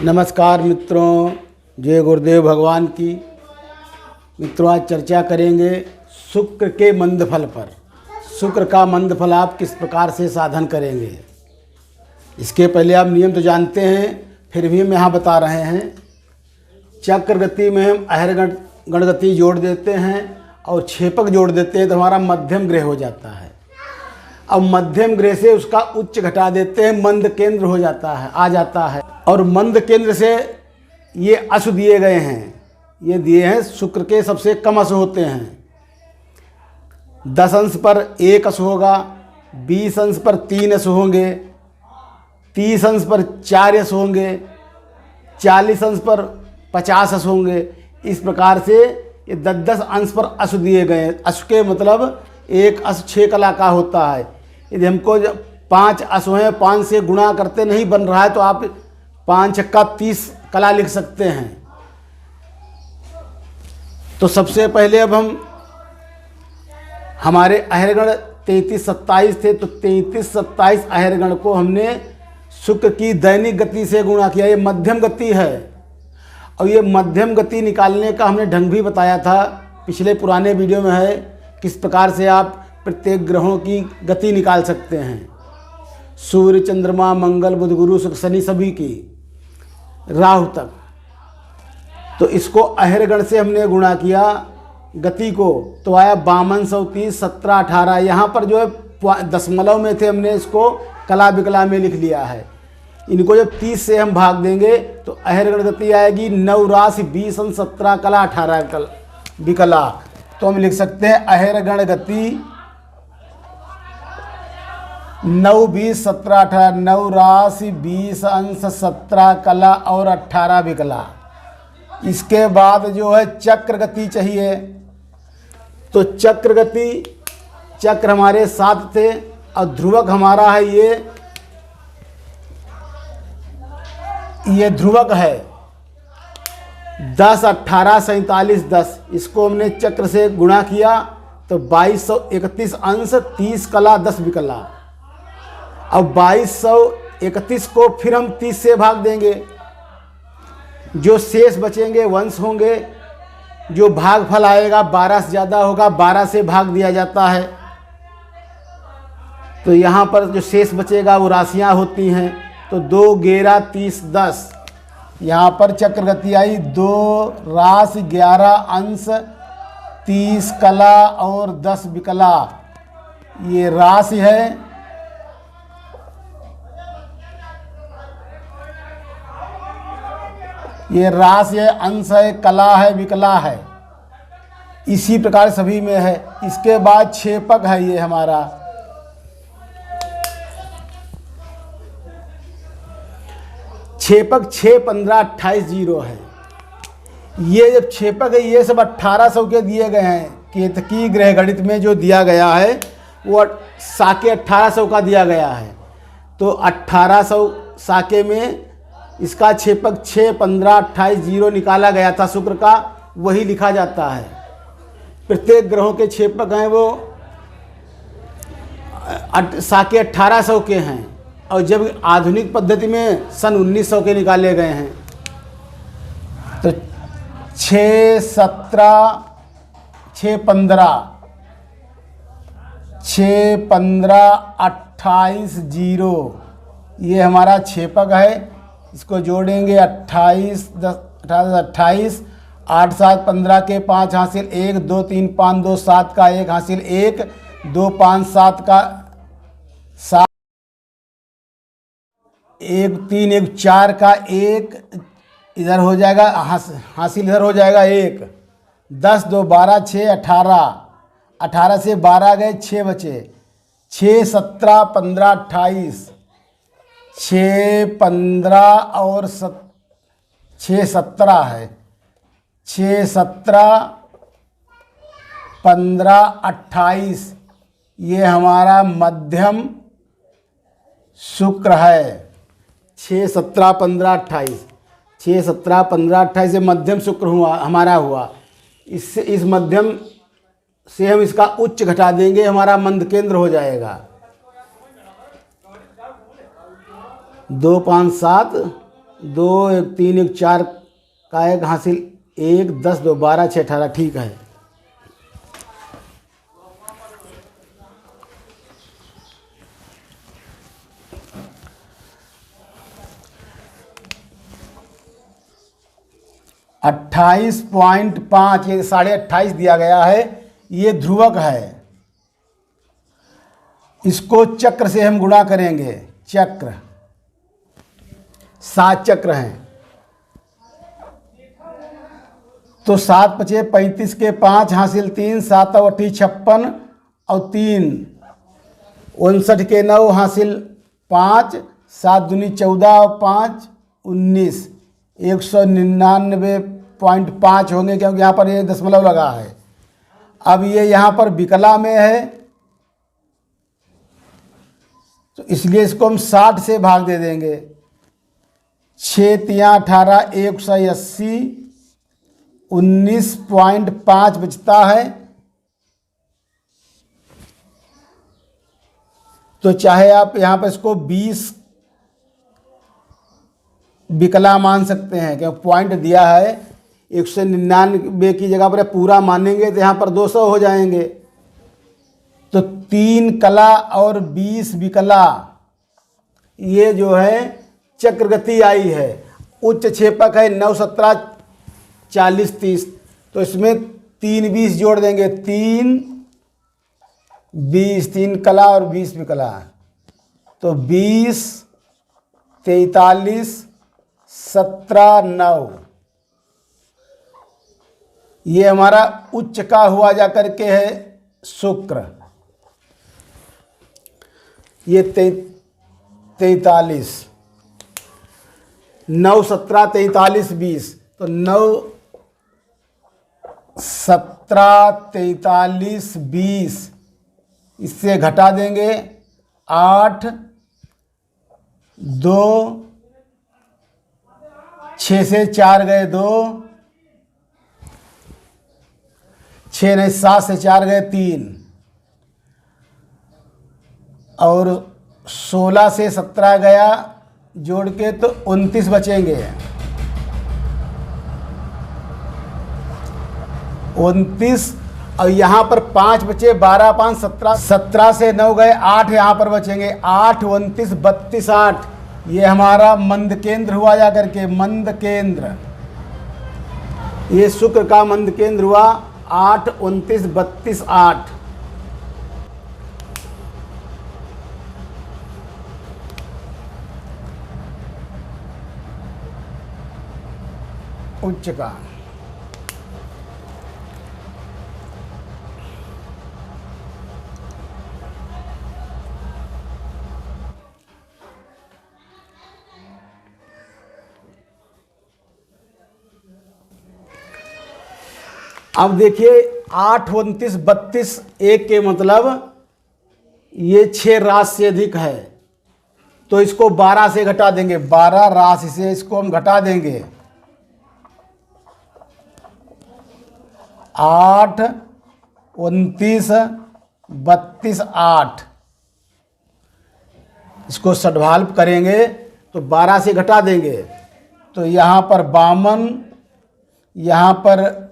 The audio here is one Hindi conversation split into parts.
नमस्कार मित्रों, जय गुरुदेव भगवान की। मित्रों, आज चर्चा करेंगे शुक्र के मंद फल पर। शुक्र का मंद फल आप किस प्रकार से साधन करेंगे। इसके पहले आप नियम तो जानते हैं, फिर भी हम यहाँ बता रहे हैं। चक्र गति में हम अहर गण गति जोड़ देते हैं और छेपक जोड़ देते हैं तो हमारा मध्यम ग्रह हो जाता है। अब मध्यम ग्रह से उसका उच्च घटा देते हैं, मंद केंद्र हो जाता है, आ जाता है। और मंद केंद्र से ये अशु दिए गए हैं, ये दिए हैं शुक्र के सबसे कम अशु होते हैं। 10 अंश पर 1 अशु होगा, 20 अंश पर 3 अशु होंगे, 30 अंश पर 4 अशु होंगे, 40 अंश पर 50 अशु होंगे। इस प्रकार से ये 10-10 अंश पर अशु दिए गए हैं। अशु के मतलब एक अशु 6 कला का होता है। यदि हमको 5 अशु हैं, 5 से गुणा करते नहीं बन रहा है तो आप 5 छक्का 30 कला लिख सकते हैं। तो सबसे पहले अब हम हमारे अहरगण 33-27 थे, तो 33-27 अहरगण को हमने शुक्र की दैनिक गति से गुणा किया। ये मध्यम गति है और ये मध्यम गति निकालने का हमने ढंग भी बताया था, पिछले पुराने वीडियो में है, किस प्रकार से आप प्रत्येक ग्रहों की गति निकाल सकते हैं। सूर्य, चंद्रमा, मंगल, बुध, गुरु, शुक्र, शनि, सभी की, राहु तक। तो इसको अहरगण से हमने गुणा किया गति को, तो आया 52, 130, 17, 18। यहाँ पर जो है दशमलव में थे, हमने इसको कला विकला में लिख लिया है। इनको जब 30 से हम भाग देंगे तो अहरगण गति आएगी 9 राशि 20 अंश 17 कला 18 विकला। तो हम लिख सकते हैं अहरगण गति 9, 20, 17, 18, 9 राशि 20 अंश 17 कला और 18 विकला। इसके बाद जो है चक्र गति चाहिए, तो चक्र गति, चक्र हमारे 7 थे और ध्रुवक हमारा है ये ध्रुवक है 10, 18, 47, 10। इसको हमने चक्र से गुणा किया तो 2231 अंश 30 कला 10 विकला। अब 2231 को फिर हम 30 से भाग देंगे, जो शेष बचेंगे वंश होंगे। जो भागफल आएगा 12 से ज़्यादा होगा, 12 से भाग दिया जाता है। तो यहाँ पर जो शेष बचेगा वो राशियाँ होती हैं। तो 2, 11, 30, 10। यहाँ पर चक्र गति आई 2 राशि 11 अंश 30 कला और 10 विकला। ये राशि है। ये राशि है, अंश है, कला है, विकला है। इसी प्रकार सभी में है। इसके बाद छेपक है ये हमारा। छेपक 6, 15, 28, 0 है। ये जब छेपक है, ये सब 1800 के दिए गए हैं। केतकी ग्रह गणित में जो दिया गया है वो साके 1800 का दिया गया है। तो 1800 साके में इसका छेपक 6, 15, 28, 0 निकाला गया था शुक्र का, वही लिखा जाता है। प्रत्येक ग्रहों के छेपक हैं वो साके 1800 के हैं। और जब आधुनिक पद्धति में सन 1900 के निकाले गए हैं। तो 6, 17, 6, 15, 6, 15, 28, 0 ये हमारा छेपक है। इसको जोड़ेंगे 28, 10, 28, 8, 7, 15 के 5 हासिल 1, 2, 3, 5, 2, 7 का 1 हासिल 1, 2, 5, 7 का 7, 1, 3, 1, 4 का 1 इधर हो जाएगा, हासिल इधर हो जाएगा 1, 10, 2, 12, 6, 18, 18 से 12 गए, 6 बचे, 6, 17, 15, 28, 6, 15 और 6, 17 है। 6, 17, 15, 28 ये हमारा मध्यम शुक्र है। 6, 17, 15, 28, 6, 17, 15, 28 से मध्यम शुक्र हुआ हमारा हुआ। इससे इस मध्यम से हम इसका उच्च घटा देंगे, हमारा मंद केंद्र हो जाएगा। 2, 5, 7, 2 1 3 1 4 का 1 हासिल 1 10 2 12 6 18 ठीक है। अट्ठाईस पॉइंट 5 ये 28.5 दिया गया है, ये ध्रुवक है। इसको चक्र से हम गुणा करेंगे, चक्र 7 चक्र हैं तो 7 पचे 35 के 5 हासिल 3 7 8 56 और 3 59 के 9 हासिल 5 7 दूनी 14 और 5 19 199.5 होंगे क्योंकि यहाँ पर ये दशमलव लगा है। अब ये यहाँ पर विकला में है तो इसलिए इसको हम 60 से भाग दे देंगे। 6 तियाँ 18 180 19.5 बचता है। तो चाहे आप यहाँ पर इसको 20 विकला मान सकते हैं क्योंकि पॉइंट दिया है। 199 की जगह पर पूरा मानेंगे तो यहाँ पर 200 हो जाएंगे। तो 3 कला और 20 विकला ये जो है चक्रगति आई है। उच्च क्षेपक है 9 17 40 30 तो इसमें 3 20 जोड़ देंगे। 3 20 3 कला और 20 विकला तो 20 43 17 9 ये हमारा उच्च का हुआ जा करके है शुक्र। ये 43 9 17 43 20 तो 9 17 43 20 इससे घटा देंगे 8 2 6 से 4 गए 2 6 नहीं 7 से 4 गए 3 और 16 से 17 गया जोड़ के तो 29 बचेंगे। 29 और यहाँ पर 5 बचे 12 5 17 17 से 9 गए 8 यहाँ पर बचेंगे 8 29 32 8 ये हमारा मंद केंद्र हुआ जा करके मंद केंद्र। ये शुक्र का मंद केंद्र हुआ 8 29 32 8। उच्च का अब देखिए 8 29 32 1 के मतलब ये 6 राशि से अधिक है तो इसको 12 से घटा देंगे। 12 राशि से इसको हम घटा देंगे। 8 29 32 8 इसको सद्भाव करेंगे तो 12 से घटा देंगे तो यहाँ पर 52 यहाँ पर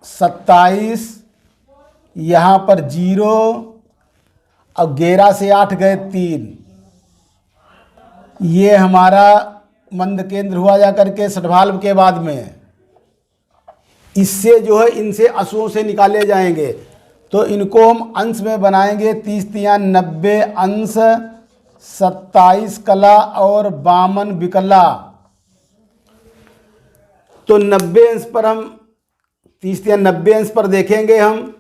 27 यहाँ पर 0 और 11 से 8 गए 3 ये हमारा मंद केंद्र हुआ जा करके सद्भाव के बाद में। इससे जो है इनसे अंशों से निकाले जाएंगे तो इनको हम अंश में बनाएंगे। 30 तियाँ 90 अंश 27 कला और 52 विकला तो 90 अंश पर हम 30 या 90 अंश पर देखेंगे हम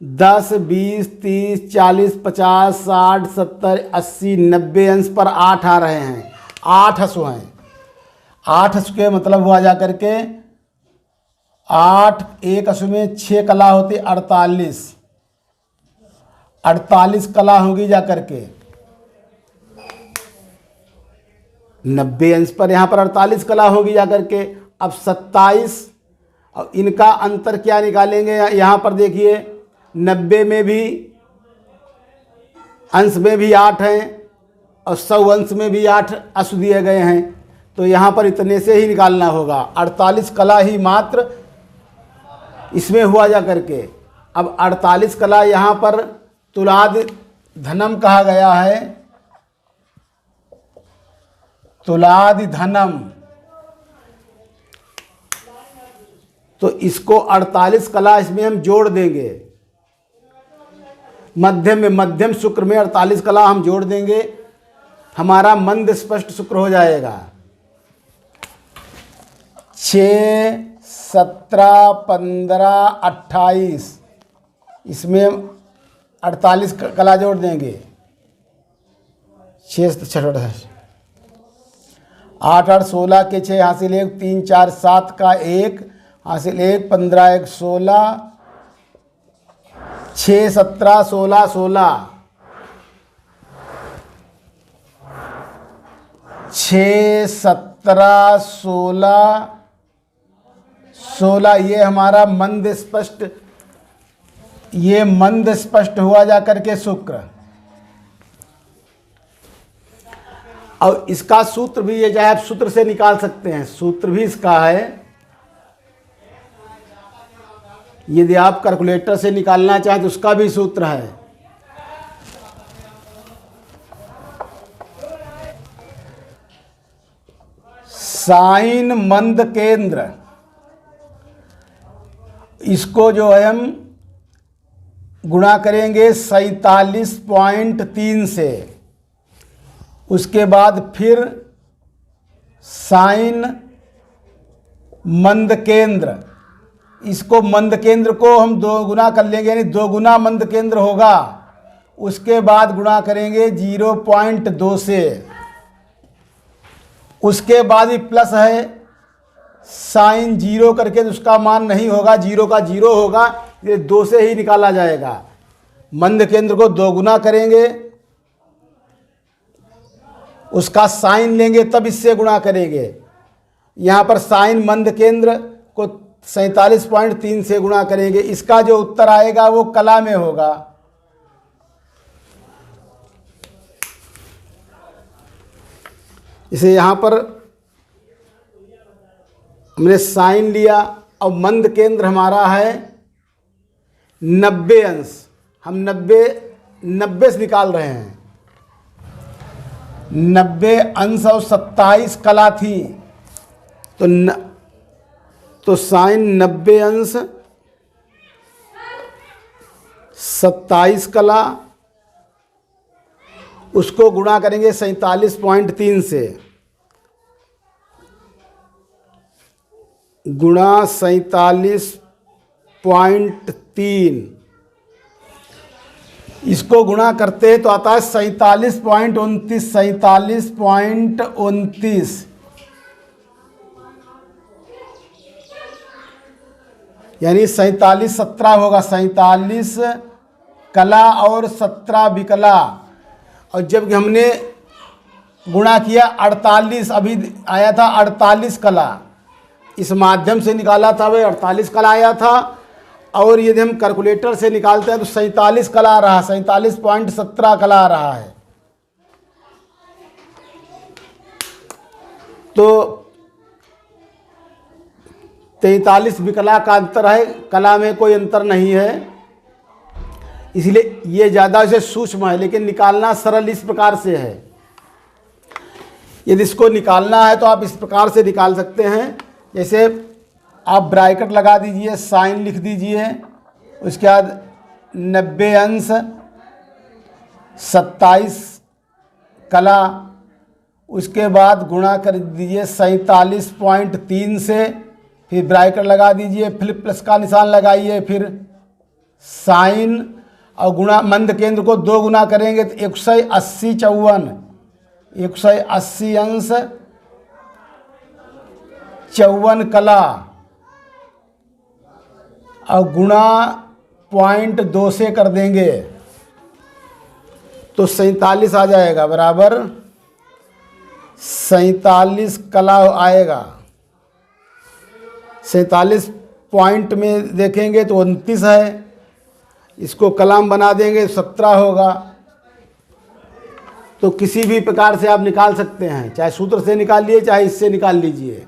10 20 30 40 50 60 70 80 90 अंश पर 8 आ रहे हैं। 8 हसु हैं। 8 हसु के मतलब हुआ जा करके 8 एक हसु में 6 कला होती 48 48 कला होगी जा करके 90 अंश पर यहाँ पर 48 कला होगी जा करके। अब 27 और इनका अंतर क्या निकालेंगे यहाँ पर देखिए 90 में भी अंश में भी 8 हैं और 100 अंश में भी 8 अंश दिए गए हैं तो यहाँ पर इतने से ही निकालना होगा। 48 कला ही मात्र इसमें हुआ जा करके। अब 48 कला यहाँ पर तुलादि धनम कहा गया है, तुलादि धनम, तो इसको 48 कला इसमें हम जोड़ देंगे। मध्यम में, मध्यम शुक्र में 48 कला हम जोड़ देंगे, हमारा मंद स्पष्ट शुक्र हो जाएगा। 6, 17, 15, 28, इसमें 48 कला जोड़ देंगे। 6, 8, 8, 16 के 6 हासिल 1, 3, 4, 7 का 1 हासिल 1, 15, 1, 16, 6, 17, 16, 16, 6, 17, 16, 16, ये हमारा मंद स्पष्ट, ये मंद स्पष्ट हुआ जा करके शुक्र। और इसका सूत्र भी ये चाहे आप सूत्र से निकाल सकते हैं, सूत्र भी इसका है। यदि आप कैलकुलेटर से निकालना चाहें तो उसका भी सूत्र है। साइन मंद केंद्र, इसको जो है हम गुणा करेंगे 47.3 से, उसके बाद फिर साइन मंद केंद्र, इसको मंद केंद्र को हम 2 गुना कर लेंगे, यानी 2 गुना मंद केंद्र होगा। उसके बाद गुणा करेंगे 0.2 से, उसके बाद ही प्लस है साइन 0 करके, तो उसका मान नहीं होगा, 0 का 0 होगा, ये 2 से ही निकाला जाएगा। मंद केंद्र को 2 गुना करेंगे, उसका साइन लेंगे तब इससे गुणा करेंगे। यहाँ पर साइन मंद केंद्र को 47.3 से गुणा करेंगे। इसका जो उत्तर आएगा वो कला में होगा। इसे यहाँ पर हमने साइन लिया, और मंद केंद्र हमारा है 90 अंश, हम 90 से निकाल रहे हैं। 90 अंश और 27 कला थी, तो साइन 90 अंश 27 कला, उसको गुणा करेंगे 47.3 से, गुणा 47.3, इसको गुणा करते हैं तो आता है 47.29, 47.29, यानी 47 17 होगा, 47 कला और 17 विकला। और जब हमने गुणा किया 48, अभी आया था 48 कला, इस माध्यम से निकाला था वह 48 कला आया था। और यदि हम कैलकुलेटर से निकालते हैं तो 47 कला आ रहा, 47.17 कला आ रहा है। तो 43 विकला का अंतर है, कला में कोई अंतर नहीं है, इसलिए ये ज़्यादा से सूक्ष्म है, लेकिन निकालना सरल इस प्रकार से है। यदि इसको निकालना है तो आप इस प्रकार से निकाल सकते हैं, जैसे आप ब्रैकेट लगा दीजिए, साइन लिख दीजिए, उसके बाद 90 अंश 27 कला, उसके बाद गुणा कर दीजिए 47.3 से, फिर ब्रैकेट लगा दीजिए, फिर प्लस का निशान लगाइए, फिर साइन और गुणा मंद केंद्र को 2 गुना करेंगे तो 180 54, 180 अंश 54 कला, और गुणा 0.2 से कर देंगे तो 47 आ जाएगा, बराबर 47 कला आएगा। 47 पॉइंट में देखेंगे तो 29 है, इसको कलाम बना देंगे 17 होगा। तो किसी भी प्रकार से आप निकाल सकते हैं, चाहे सूत्र से निकालिए चाहे इससे निकाल लीजिए।